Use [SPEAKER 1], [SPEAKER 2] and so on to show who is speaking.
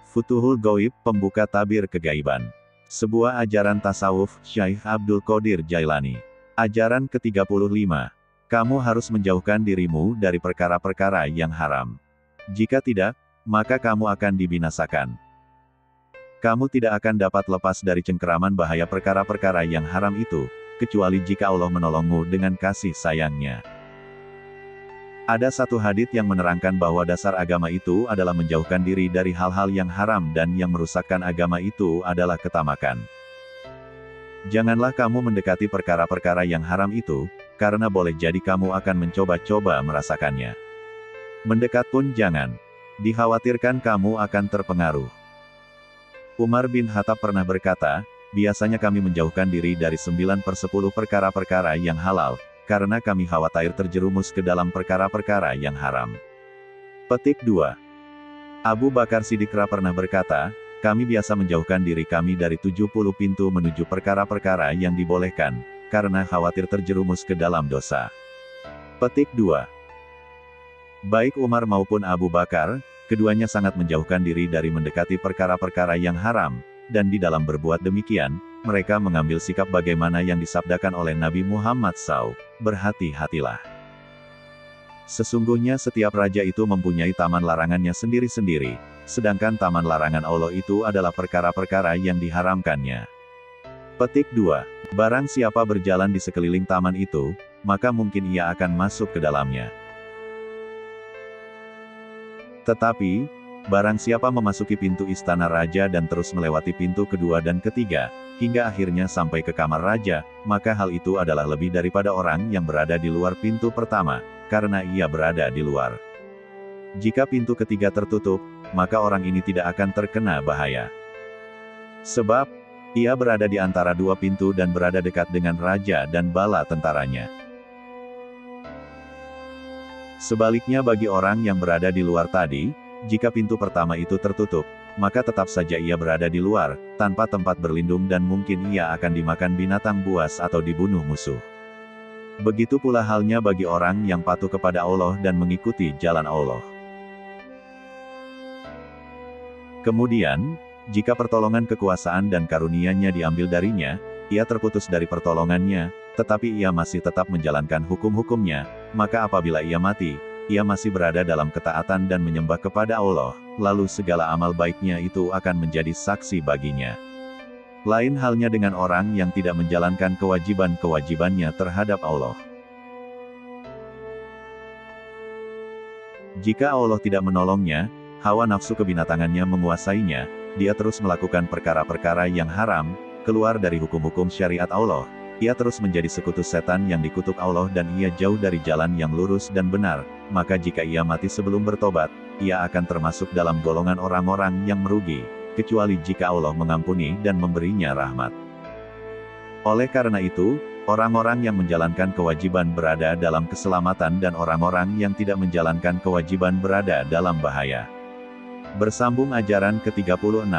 [SPEAKER 1] Futuhul Ghaib, pembuka tabir kegaiban. Sebuah ajaran tasawuf, Syekh Abdul Qadir Jailani. Ajaran ke-35. Kamu harus menjauhkan dirimu dari perkara-perkara yang haram. Jika tidak, maka kamu akan dibinasakan. Kamu tidak akan dapat lepas dari cengkeraman bahaya perkara-perkara yang haram itu, kecuali jika Allah menolongmu dengan kasih sayangnya. Ada satu hadits yang menerangkan bahwa dasar agama itu adalah menjauhkan diri dari hal-hal yang haram dan yang merusakkan agama itu adalah ketamakan. Janganlah kamu mendekati perkara-perkara yang haram itu, karena boleh jadi kamu akan mencoba-coba merasakannya. Mendekat pun jangan. Dikhawatirkan kamu akan terpengaruh. Umar bin Khattab pernah berkata, biasanya kami menjauhkan diri dari 9/10 perkara-perkara yang halal, karena kami khawatir terjerumus ke dalam perkara-perkara yang haram. Petik 2. Abu Bakar Siddiq pernah berkata, kami biasa menjauhkan diri kami dari 70 pintu menuju perkara-perkara yang dibolehkan, karena khawatir terjerumus ke dalam dosa. Petik 2. Baik Umar maupun Abu Bakar, keduanya sangat menjauhkan diri dari mendekati perkara-perkara yang haram, dan di dalam berbuat demikian, mereka mengambil sikap bagaimana yang disabdakan oleh Nabi Muhammad SAW, berhati-hatilah. Sesungguhnya setiap raja itu mempunyai taman larangannya sendiri-sendiri, sedangkan taman larangan Allah itu adalah perkara-perkara yang diharamkannya. Petik 2. Barang siapa berjalan di sekeliling taman itu, maka mungkin ia akan masuk ke dalamnya. Tetapi, barang siapa memasuki pintu istana raja dan terus melewati pintu kedua dan ketiga, hingga akhirnya sampai ke kamar raja, maka hal itu adalah lebih daripada orang yang berada di luar pintu pertama, karena ia berada di luar. Jika pintu ketiga tertutup, maka orang ini tidak akan terkena bahaya. Sebab, ia berada di antara dua pintu dan berada dekat dengan raja dan bala tentaranya. Sebaliknya bagi orang yang berada di luar tadi, jika pintu pertama itu tertutup, maka tetap saja ia berada di luar, tanpa tempat berlindung dan mungkin ia akan dimakan binatang buas atau dibunuh musuh. Begitu pula halnya bagi orang yang patuh kepada Allah dan mengikuti jalan Allah. Kemudian, jika pertolongan kekuasaan dan karunia-Nya diambil darinya, ia terputus dari pertolongannya, tetapi ia masih tetap menjalankan hukum-hukumnya, maka apabila ia mati, ia masih berada dalam ketaatan dan menyembah kepada Allah, lalu segala amal baiknya itu akan menjadi saksi baginya. Lain halnya dengan orang yang tidak menjalankan kewajiban-kewajibannya terhadap Allah. Jika Allah tidak menolongnya, hawa nafsu kebinatangannya menguasainya, dia terus melakukan perkara-perkara yang haram, keluar dari hukum-hukum syariat Allah. Ia terus menjadi sekutu setan yang dikutuk Allah dan ia jauh dari jalan yang lurus dan benar, maka jika ia mati sebelum bertobat, ia akan termasuk dalam golongan orang-orang yang merugi, kecuali jika Allah mengampuni dan memberinya rahmat. Oleh karena itu, orang-orang yang menjalankan kewajiban berada dalam keselamatan dan orang-orang yang tidak menjalankan kewajiban berada dalam bahaya. Bersambung ajaran ke-36.